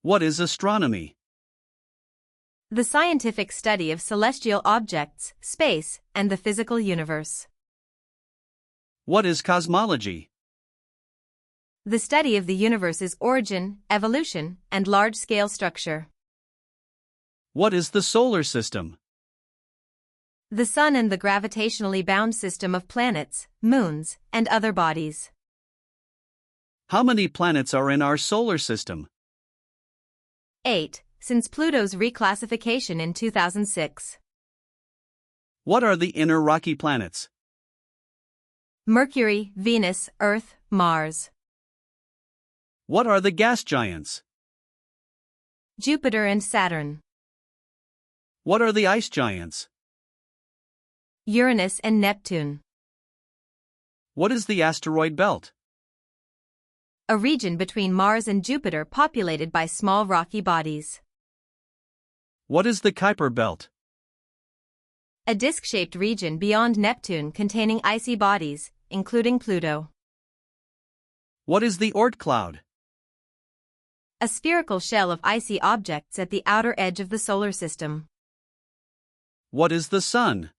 What is astronomy? The scientific study of celestial objects, space, and the physical universe. What is cosmology? The study of the universe's origin, evolution, and large-scale structure. What is the solar system? The Sun and the gravitationally bound system of planets, moons, and other bodies. How many planets are in our solar system? 8. Since Pluto's reclassification in 2006. What are the inner rocky planets? Mercury, Venus, Earth, Mars. What are the gas giants? Jupiter and Saturn. What are the ice giants? Uranus and Neptune. What is the asteroid belt? A region between Mars and Jupiter populated by small rocky bodies. What is the Kuiper belt? A disc-shaped region beyond Neptune containing icy bodies, including Pluto. What is the Oort cloud? A spherical shell of icy objects at the outer edge of the solar system. What is the Sun?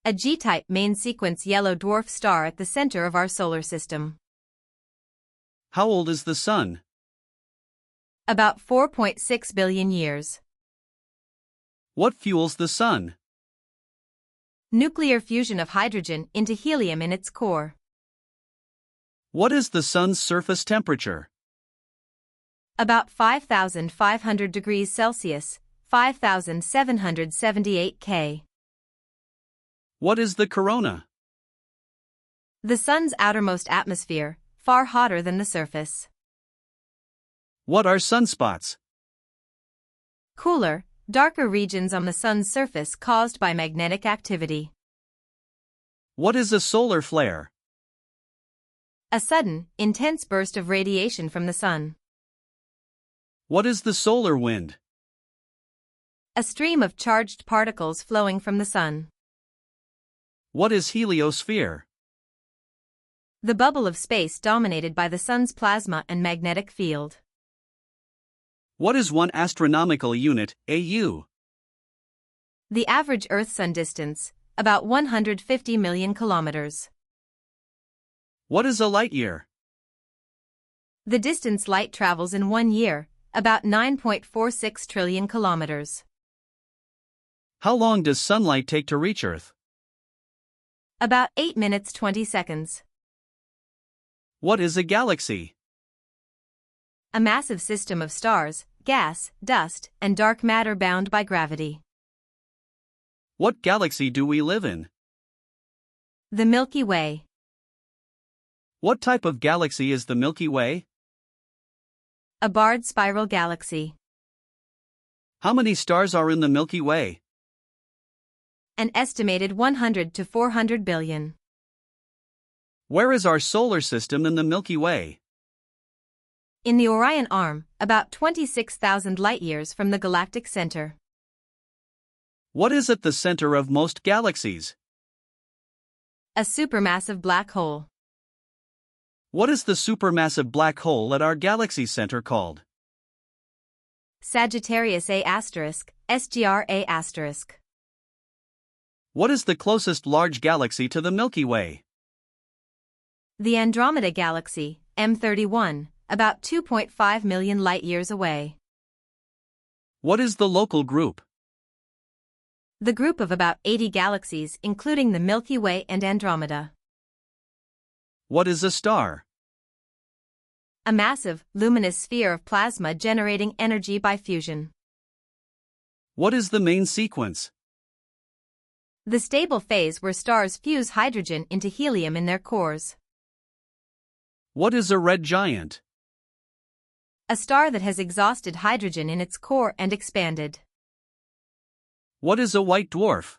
A G-type main sequence yellow dwarf star at the center of our solar system. How old is the Sun? About 4.6 billion years. What fuels the Sun? Nuclear fusion of hydrogen into helium in its core. What is the Sun's surface temperature? About 5,500 degrees Celsius, 5,778 K. What is the corona? The Sun's outermost atmosphere, far hotter than the surface. What are sunspots? Cooler, darker regions on the Sun's surface caused by magnetic activity. What is a solar flare? A sudden, intense burst of radiation from the Sun. What is the solar wind? A stream of charged particles flowing from the Sun. What is heliosphere? The bubble of space dominated by the Sun's plasma and magnetic field. What is 1 astronomical unit, AU? The average Earth-Sun distance, about 150 million kilometers. What is a light year? The distance light travels in 1 year, about 9.46 trillion kilometers. How long does sunlight take to reach Earth? About 8 minutes 20 seconds. What is a galaxy? A massive system of stars, gas, dust, and dark matter bound by gravity. What galaxy do we live in? The Milky Way. What type of galaxy is the Milky Way? A barred spiral galaxy. How many stars are in the Milky Way? An estimated 100 to 400 billion. Where is our solar system in the Milky Way? In the Orion Arm, about 26,000 light-years from the galactic center. What is at the center of most galaxies? A supermassive black hole. What is the supermassive black hole at our galaxy center called? Sagittarius A*, SGR-A*. What is the closest large galaxy to the Milky Way? The Andromeda Galaxy, M31, about 2.5 million light-years away. What is the local group? The group of about 80 galaxies including the Milky Way and Andromeda. What is a star? A massive, luminous sphere of plasma generating energy by fusion. What is the main sequence? The stable phase where stars fuse hydrogen into helium in their cores. What is a red giant? A star that has exhausted hydrogen in its core and expanded. What is a white dwarf?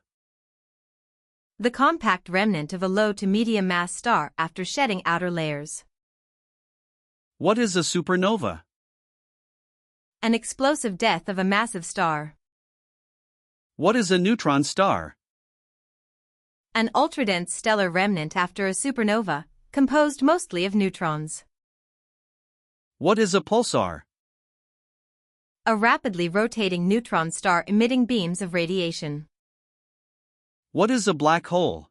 The compact remnant of a low to medium mass star after shedding outer layers. What is a supernova? An explosive death of a massive star. What is a neutron star? An ultradense stellar remnant after a supernova, composed mostly of neutrons. What is a pulsar? A rapidly rotating neutron star emitting beams of radiation. What is a black hole?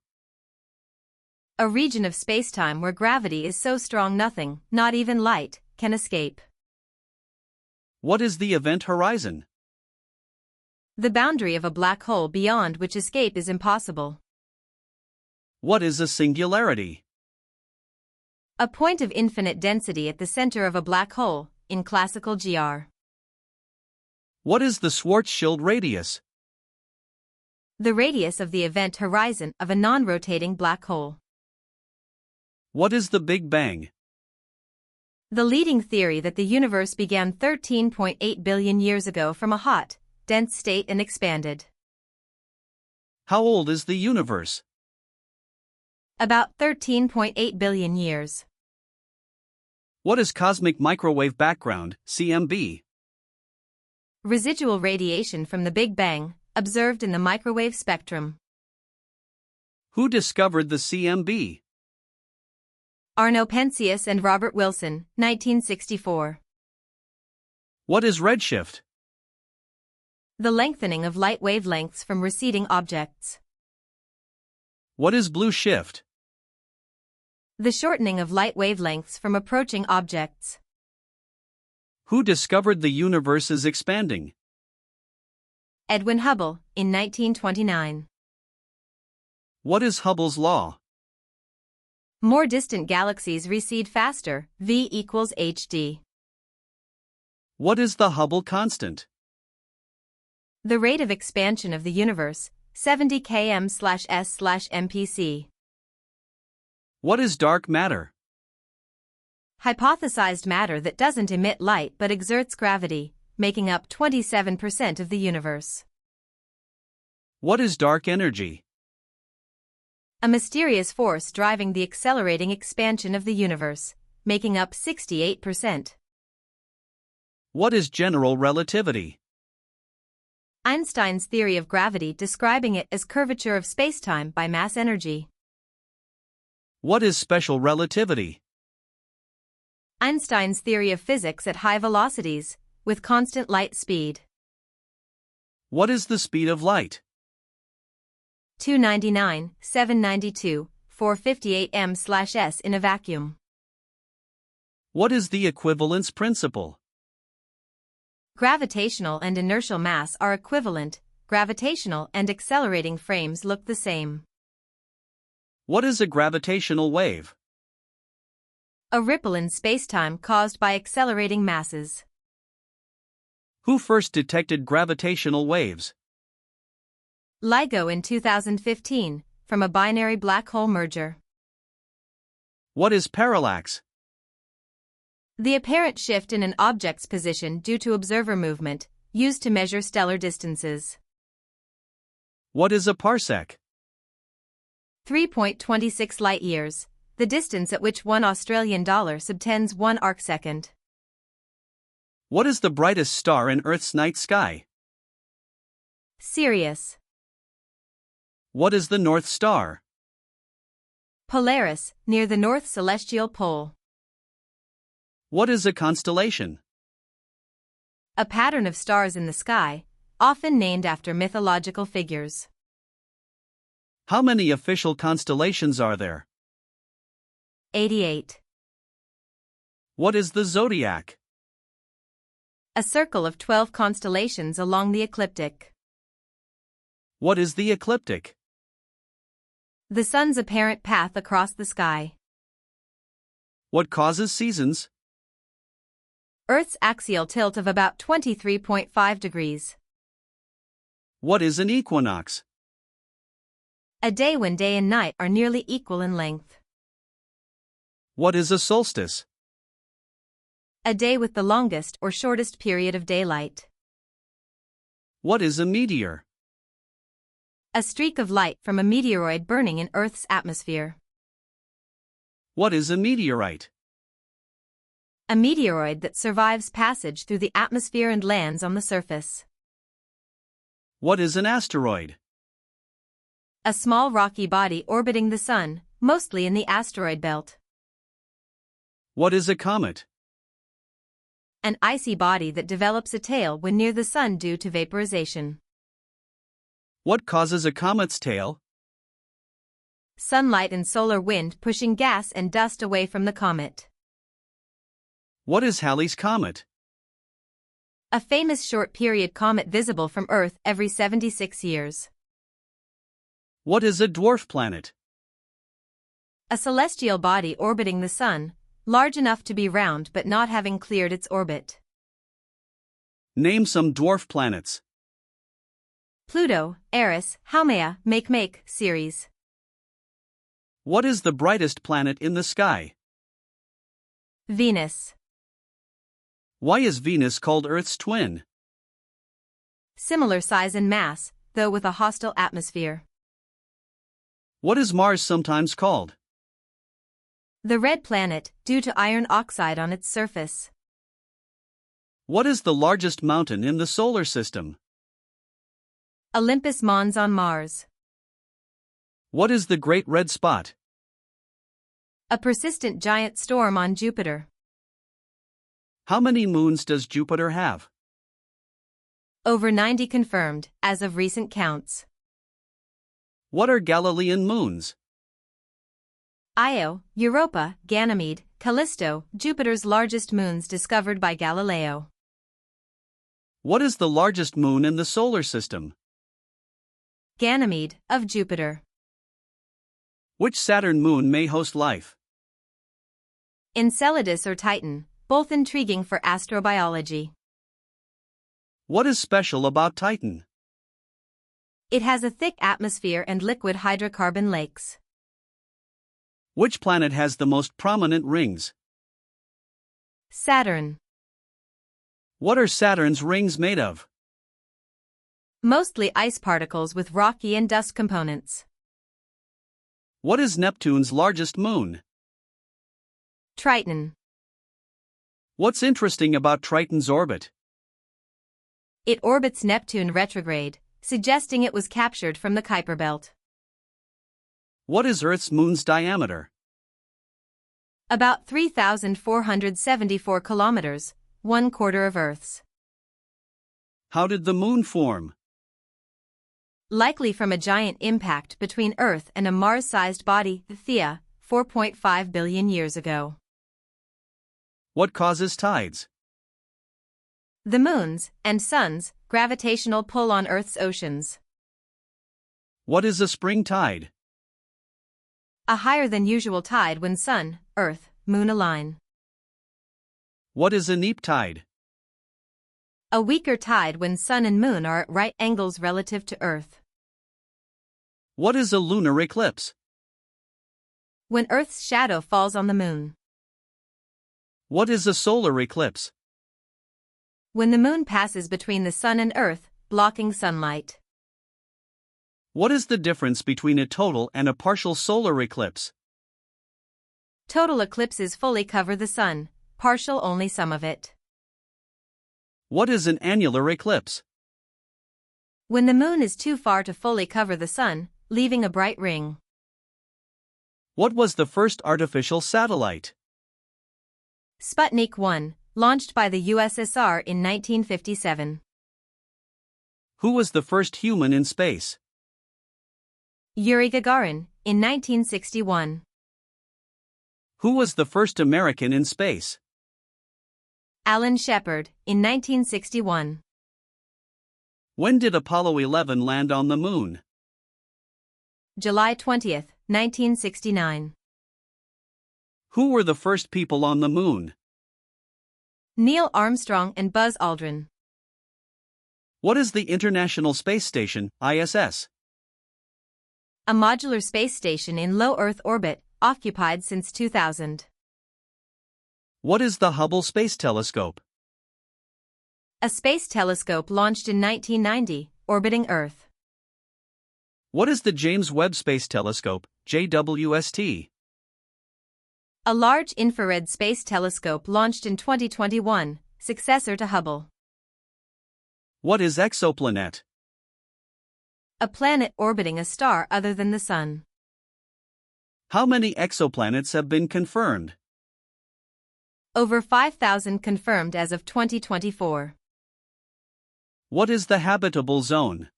A region of spacetime where gravity is so strong nothing, not even light, can escape. What is the event horizon? The boundary of a black hole beyond which escape is impossible. What is a singularity? A point of infinite density at the center of a black hole, in classical GR. What is the Schwarzschild radius? The radius of the event horizon of a non-rotating black hole. What is the Big Bang? The leading theory that the universe began 13.8 billion years ago from a hot, dense state and expanded. How old is the universe? About 13.8 billion years. What is cosmic microwave background, CMB? Residual radiation from the Big Bang, observed in the microwave spectrum. Who discovered the CMB? Arno Penzias and Robert Wilson, 1964. What is redshift? The lengthening of light wavelengths from receding objects. What is blue shift? The shortening of light wavelengths from approaching objects. Who discovered the universe is expanding? Edwin Hubble, in 1929. What is Hubble's law? More distant galaxies recede faster, V equals hd. What is the Hubble constant? The rate of expansion of the universe, 70 km/s/mpc. What is dark matter? Hypothesized matter that doesn't emit light but exerts gravity, making up 27% of the universe. What is dark energy? A mysterious force driving the accelerating expansion of the universe, making up 68%. What is general relativity? Einstein's theory of gravity describing it as curvature of spacetime by mass energy. What is special relativity? Einstein's theory of physics at high velocities, with constant light speed. What is the speed of light? 299, 792, 458 m/s in a vacuum. What is the equivalence principle? Gravitational and inertial mass are equivalent, gravitational and accelerating frames look the same. What is a gravitational wave? A ripple in spacetime caused by accelerating masses. Who first detected gravitational waves? LIGO in 2015, from a binary black hole merger. What is parallax? The apparent shift in an object's position due to observer movement, used to measure stellar distances. What is a parsec? 3.26 light-years, the distance at which $1 subtends 1 arcsecond. What is the brightest star in Earth's night sky? Sirius. What is the North Star? Polaris, near the North Celestial Pole. What is a constellation? A pattern of stars in the sky, often named after mythological figures. How many official constellations are there? 88. What is the zodiac? A circle of 12 constellations along the ecliptic. What is the ecliptic? The sun's apparent path across the sky. What causes seasons? Earth's axial tilt of about 23.5 degrees. What is an equinox? A day when day and night are nearly equal in length. What is a solstice? A day with the longest or shortest period of daylight. What is a meteor? A streak of light from a meteoroid burning in Earth's atmosphere. What is a meteorite? A meteoroid that survives passage through the atmosphere and lands on the surface. What is an asteroid? A small rocky body orbiting the Sun, mostly in the asteroid belt. What is a comet? an icy body that develops a tail when near the sun due to vaporization. What causes a comet's tail? Sunlight and solar wind pushing gas and dust away from the comet. What is Halley's Comet? A famous short-period comet visible from Earth every 76 years. What is a dwarf planet? A celestial body orbiting the Sun, large enough to be round but not having cleared its orbit. Name some dwarf planets. Pluto, Eris, Haumea, Makemake, Ceres. What is the brightest planet in the sky? Venus. Why is Venus called Earth's twin? Similar size and mass, though with a hostile atmosphere. What is Mars sometimes called? The red planet, due to iron oxide on its surface. What is the largest mountain in the solar system? Olympus Mons on Mars. What is the Great Red Spot? A persistent giant storm on Jupiter. How many moons does Jupiter have? Over 90 confirmed, as of recent counts. What are Galilean moons? Io, Europa, Ganymede, Callisto, Jupiter's largest moons discovered by Galileo. What is the largest moon in the solar system? Ganymede, of Jupiter. Which Saturn moon may host life? Enceladus or Titan, both intriguing for astrobiology. What is special about Titan? It has a thick atmosphere and liquid hydrocarbon lakes. Which planet has the most prominent rings? Saturn. What are Saturn's rings made of? Mostly ice particles with rocky and dust components. What is Neptune's largest moon? Triton. What's interesting about Triton's orbit? It orbits Neptune retrograde, suggesting it was captured from the Kuiper Belt. What is Earth's moon's diameter? About 3,474 kilometers, 1/4 of Earth's. How did the moon form? Likely from a giant impact between Earth and a Mars-sized body, Theia, 4.5 billion years ago. What causes tides? The moon's and sun's gravitational pull on Earth's oceans. What is a spring tide? A higher than usual tide when sun, Earth, moon align. What is a neap tide? A weaker tide when sun and moon are at right angles relative to Earth. What is a lunar eclipse? When Earth's shadow falls on the moon. What is a solar eclipse? When the moon passes between the sun and Earth, blocking sunlight. What is the difference between a total and a partial solar eclipse? Total eclipses fully cover the sun, partial only some of it. What is an annular eclipse? When the moon is too far to fully cover the sun, leaving a bright ring. What was the first artificial satellite? Sputnik 1, launched by the USSR in 1957. Who was the first human in space? Yuri Gagarin, in 1961. Who was the first American in space? Alan Shepard, in 1961. When did Apollo 11 land on the moon? July 20, 1969. Who were the first people on the moon? Neil Armstrong and Buzz Aldrin. What is the International Space Station, ISS? A modular space station in low Earth orbit, occupied since 2000. What is the Hubble Space Telescope? A space telescope launched in 1990, orbiting Earth. What is the James Webb Space Telescope, JWST? A large infrared space telescope launched in 2021, successor to Hubble. What is exoplanet? A planet orbiting a star other than the Sun. How many exoplanets have been confirmed? over 5,000 confirmed as of 2024. What is the habitable zone?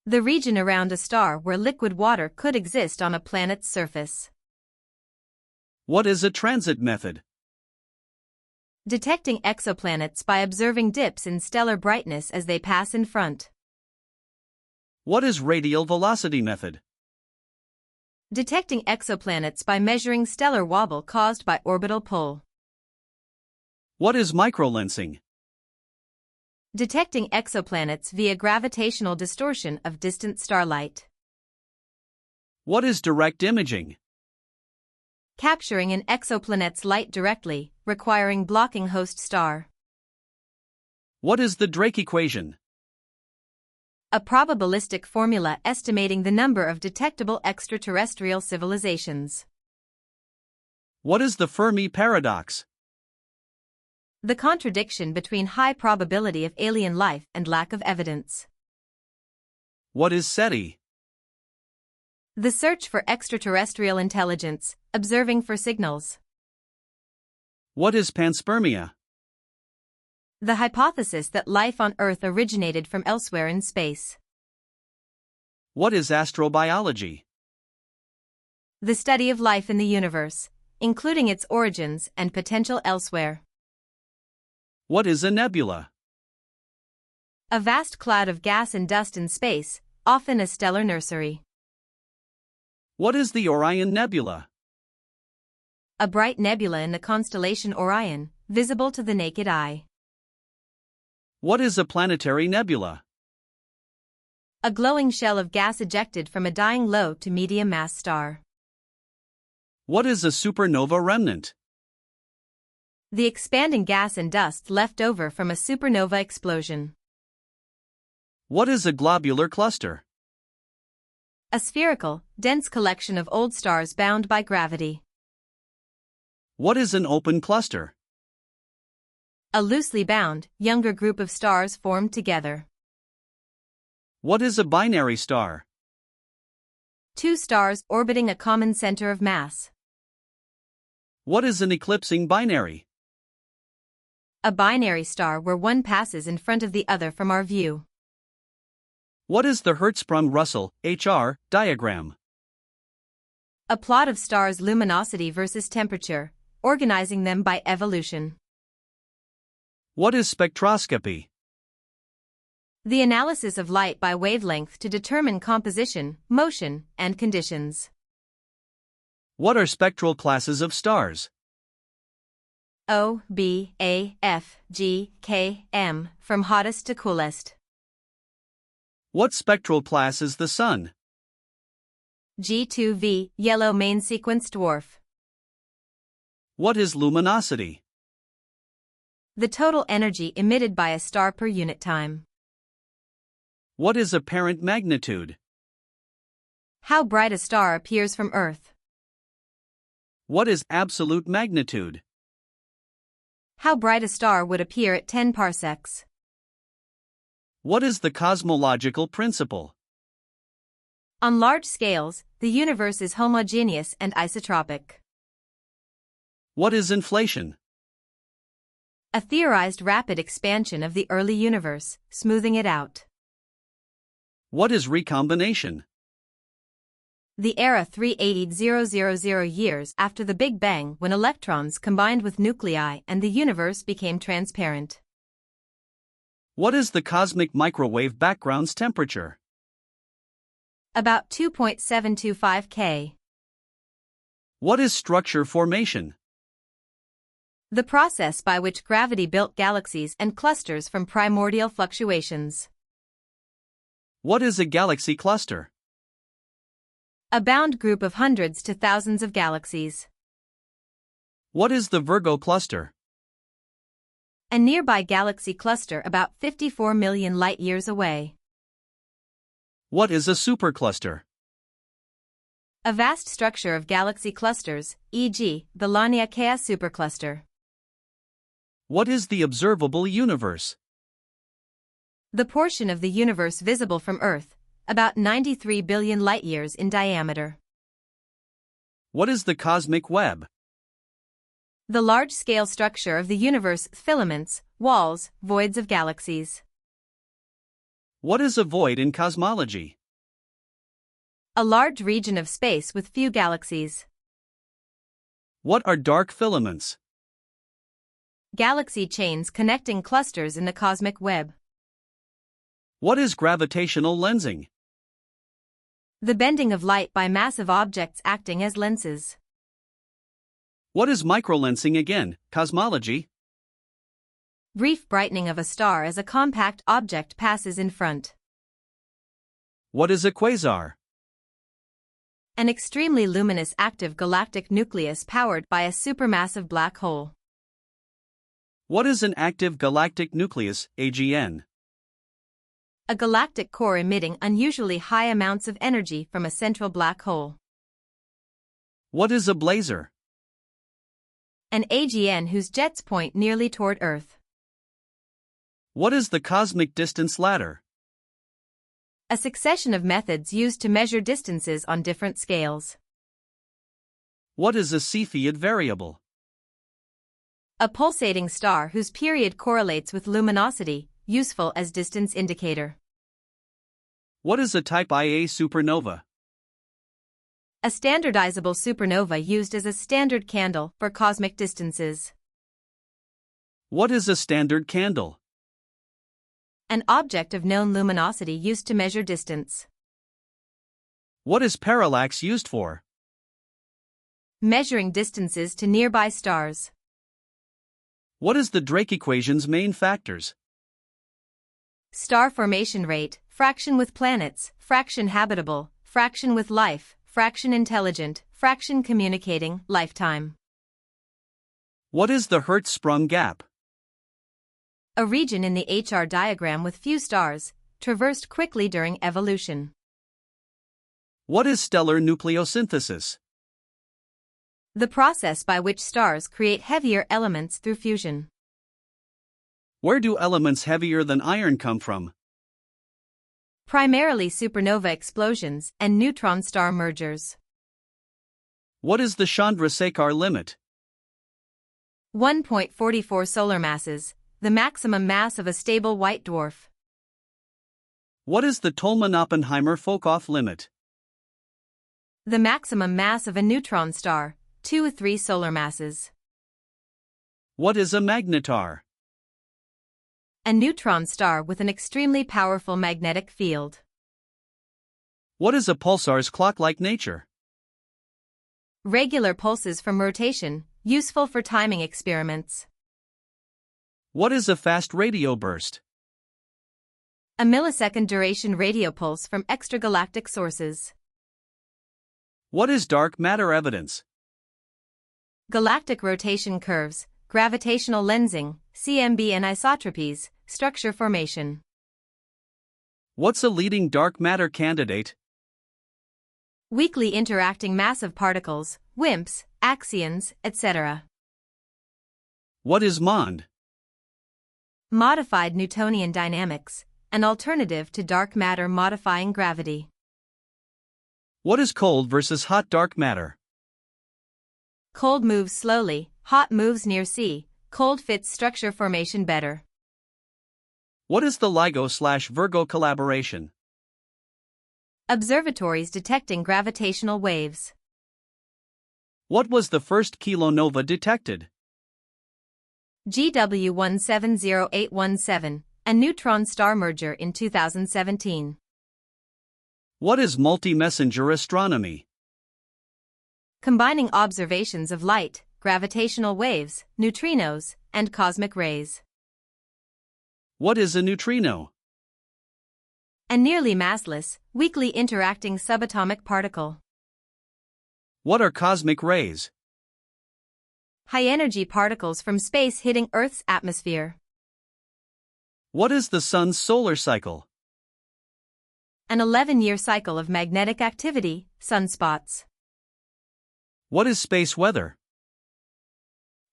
The region around a star where liquid water could exist on a planet's surface. What is a transit method? Detecting exoplanets by observing dips in stellar brightness as they pass in front. What is radial velocity method? Detecting exoplanets by measuring stellar wobble caused by orbital pull. What is microlensing? Detecting exoplanets via gravitational distortion of distant starlight. What is direct imaging? Capturing an exoplanet's light directly, requiring blocking host star. What is the Drake equation? A probabilistic formula estimating the number of detectable extraterrestrial civilizations. What is the Fermi paradox? The contradiction between high probability of alien life and lack of evidence. What is SETI? The search for extraterrestrial intelligence, observing for signals. What is panspermia? The hypothesis that life on Earth originated from elsewhere in space. What is astrobiology? The study of life in the universe, including its origins and potential elsewhere. What is a nebula? A vast cloud of gas and dust in space, often a stellar nursery. What is the Orion Nebula? A bright nebula in the constellation Orion, visible to the naked eye. What is a planetary nebula? A glowing shell of gas ejected from a dying low to medium mass star. What is a supernova remnant? The expanding gas and dust left over from a supernova explosion. What is a globular cluster? A spherical, dense collection of old stars bound by gravity. What is an open cluster? A loosely bound, younger group of stars formed together. What is a binary star? Two stars orbiting a common center of mass. What is an eclipsing binary? A binary star where one passes in front of the other from our view. What is the Hertzsprung-Russell, HR, diagram? A plot of stars' luminosity versus temperature, organizing them by evolution. What is spectroscopy? The analysis of light by wavelength to determine composition, motion, and conditions. What are spectral classes of stars? O, B, A, F, G, K, M, from hottest to coolest. What spectral class is the Sun? G2V, yellow main sequence dwarf. What is luminosity? The total energy emitted by a star per unit time. What is apparent magnitude? How bright a star appears from Earth. What is absolute magnitude? How bright a star would appear at 10 parsecs. What is the cosmological principle? On large scales, the universe is homogeneous and isotropic. What is inflation? A theorized rapid expansion of the early universe, smoothing it out. What is recombination? The era 380,000 years after the Big Bang, when electrons combined with nuclei and the universe became transparent. What is the cosmic microwave background's temperature? About 2.725 K. What is structure formation? The process by which gravity built galaxies and clusters from primordial fluctuations. What is a galaxy cluster? A bound group of hundreds to thousands of galaxies. What is the Virgo cluster? A nearby galaxy cluster about 54 million light-years away. What is a supercluster? A vast structure of galaxy clusters, e.g., the Laniakea supercluster. What is the observable universe? The portion of the universe visible from Earth, about 93 billion light-years in diameter. What is the cosmic web? The large-scale structure of the universe, filaments, walls, voids of galaxies. What is a void in cosmology? A large region of space with few galaxies. What are dark filaments? Galaxy chains connecting clusters in the cosmic web. What is gravitational lensing? The bending of light by massive objects acting as lenses. What is microlensing again, cosmology? Brief brightening of a star as a compact object passes in front. What is a quasar? An extremely luminous active galactic nucleus powered by a supermassive black hole. What is an active galactic nucleus, AGN? A galactic core emitting unusually high amounts of energy from a central black hole. What is a blazar? An AGN whose jets point nearly toward Earth. What is the cosmic distance ladder? A succession of methods used to measure distances on different scales. What is a Cepheid variable? A pulsating star whose period correlates with luminosity, useful as distance indicator. What is a type Ia supernova? A standardizable supernova used as a standard candle for cosmic distances. What is a standard candle? An object of known luminosity used to measure distance. What is parallax used for? Measuring distances to nearby stars. What is the Drake equation's main factors? Star formation rate, fraction with planets, fraction habitable, fraction with life, fraction intelligent, fraction communicating, lifetime. What is the Hertzsprung gap? A region in the HR diagram with few stars, traversed quickly during evolution. What is stellar nucleosynthesis? The process by which stars create heavier elements through fusion. Where do elements heavier than iron come from? Primarily supernova explosions and neutron star mergers. What is the Chandrasekhar limit? 1.44 solar masses, the maximum mass of a stable white dwarf. What is the Tolman-Oppenheimer-Fokoff limit? The maximum mass of a neutron star, 2–3 solar masses. What is a magnetar? A neutron star with an extremely powerful magnetic field. What is a pulsar's clock-like nature? Regular pulses from rotation, useful for timing experiments. What is a fast radio burst? A millisecond duration radio pulse from extragalactic sources. What is dark matter evidence? Galactic rotation curves, gravitational lensing, CMB anisotropies, structure formation. What's a leading dark matter candidate? Weakly interacting massive particles, WIMPs, axions, etc. What is MOND? Modified Newtonian dynamics, an alternative to dark matter modifying gravity. What is cold versus hot dark matter? Cold moves slowly, hot moves near C, cold fits structure formation better. What is the LIGO/Virgo collaboration? Observatories detecting gravitational waves. What was the first kilonova detected? GW 170817, a neutron star merger in 2017. What is multi-messenger astronomy? Combining observations of light, gravitational waves, neutrinos, and cosmic rays. What is a neutrino? A nearly massless, weakly interacting subatomic particle. What are cosmic rays? High-energy particles from space hitting Earth's atmosphere. What is the Sun's solar cycle? An 11-year cycle of magnetic activity, sunspots. What is space weather?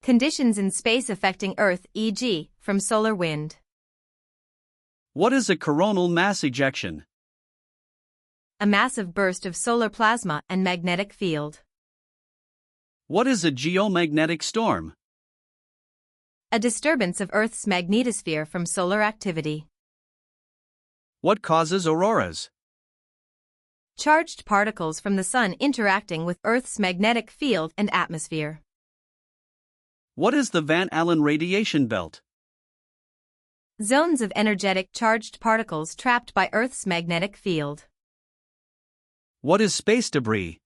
Conditions in space affecting Earth, e.g., from solar wind. What is a coronal mass ejection? A massive burst of solar plasma and magnetic field. What is a geomagnetic storm? A disturbance of Earth's magnetosphere from solar activity. What causes auroras? Charged particles from the Sun interacting with Earth's magnetic field and atmosphere. What is the Van Allen radiation belt? Zones of energetic charged particles trapped by Earth's magnetic field. What is space debris?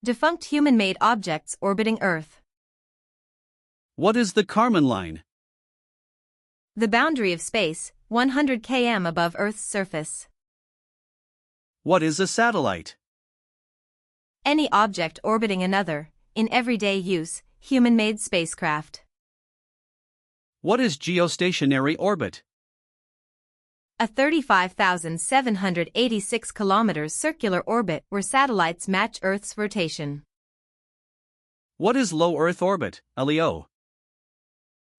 Defunct human-made objects orbiting Earth. What is the Kármán line? The boundary of space, 100 km above Earth's surface. What is a satellite? Any object orbiting another, in everyday use, human-made spacecraft. What is geostationary orbit? A 35,786 kilometers circular orbit where satellites match Earth's rotation. What is low Earth orbit, LEO?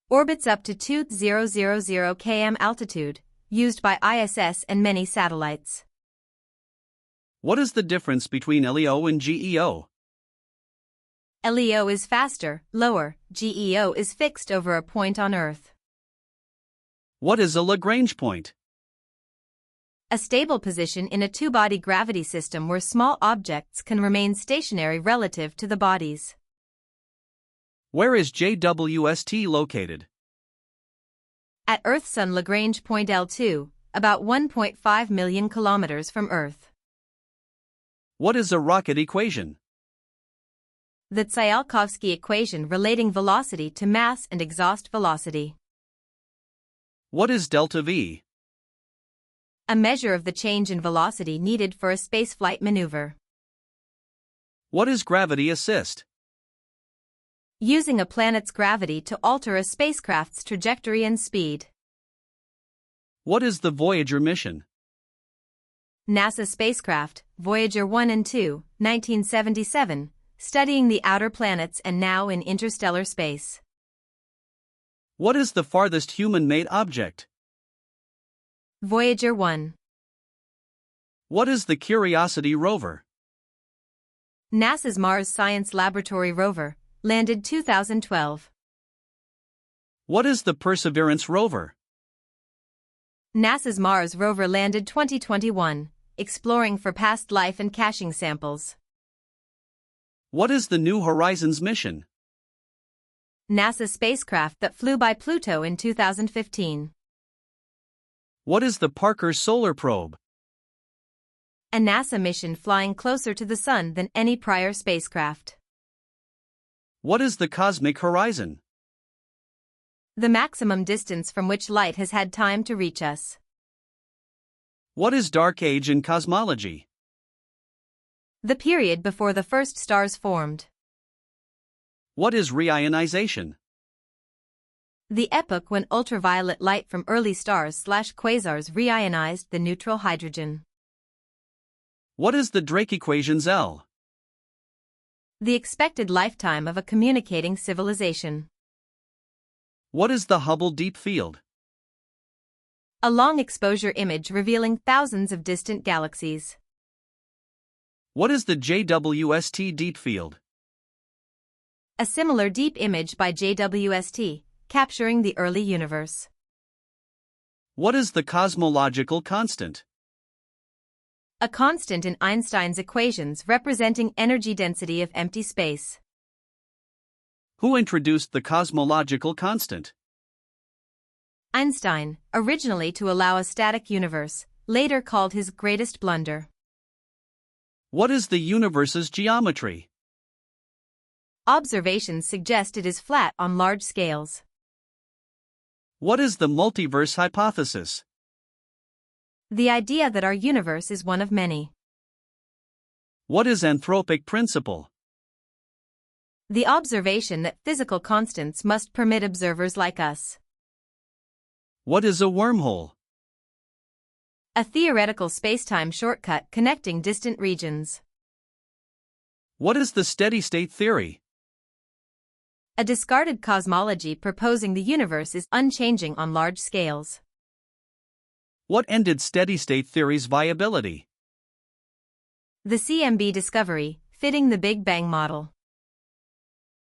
Orbits up to 2000 km altitude, used by ISS and many satellites. What is the difference between LEO and GEO? LEO is faster, lower, GEO is fixed over a point on Earth. What is a Lagrange point? A stable position in a two-body gravity system where small objects can remain stationary relative to the bodies. Where is JWST located? At Earth-Sun Lagrange point L2, about 1.5 million kilometers from Earth. What is a rocket equation? The Tsiolkovsky equation relating velocity to mass and exhaust velocity. What is delta V? A measure of the change in velocity needed for a spaceflight maneuver. What is gravity assist? Using a planet's gravity to alter a spacecraft's trajectory and speed. What is the Voyager mission? NASA spacecraft, Voyager 1 and 2, 1977, studying the outer planets and now in interstellar space. What is the farthest human-made object? Voyager 1. What is the Curiosity rover? NASA's Mars Science Laboratory rover, landed 2012. What is the Perseverance rover? NASA's Mars rover landed 2021, exploring for past life and caching samples. What is the New Horizons mission? NASA spacecraft that flew by Pluto in 2015. What is the Parker Solar Probe? A NASA mission flying closer to the Sun than any prior spacecraft. What is the Cosmic Horizon? The maximum distance from which light has had time to reach us. What is Dark Age in cosmology? The period before the first stars formed. What is reionization? The epoch when ultraviolet light from early stars/quasars reionized the neutral hydrogen. What is the Drake equations L? The expected lifetime of a communicating civilization. What is the Hubble Deep Field? A long-exposure image revealing thousands of distant galaxies. What is the JWST Deep Field? A similar deep image by JWST, capturing the early universe. What is the cosmological constant? A constant in Einstein's equations representing energy density of empty space. Who introduced the cosmological constant? Einstein, originally to allow a static universe, later called his greatest blunder. What is the universe's geometry? Observations suggest it is flat on large scales. What is the multiverse hypothesis? The idea that our universe is one of many. What is anthropic principle? The observation that physical constants must permit observers like us. What is a wormhole? A theoretical spacetime shortcut connecting distant regions. What is the steady-state theory? A discarded cosmology proposing the universe is unchanging on large scales. What ended steady-state theory's viability? The CMB discovery, fitting the Big Bang model.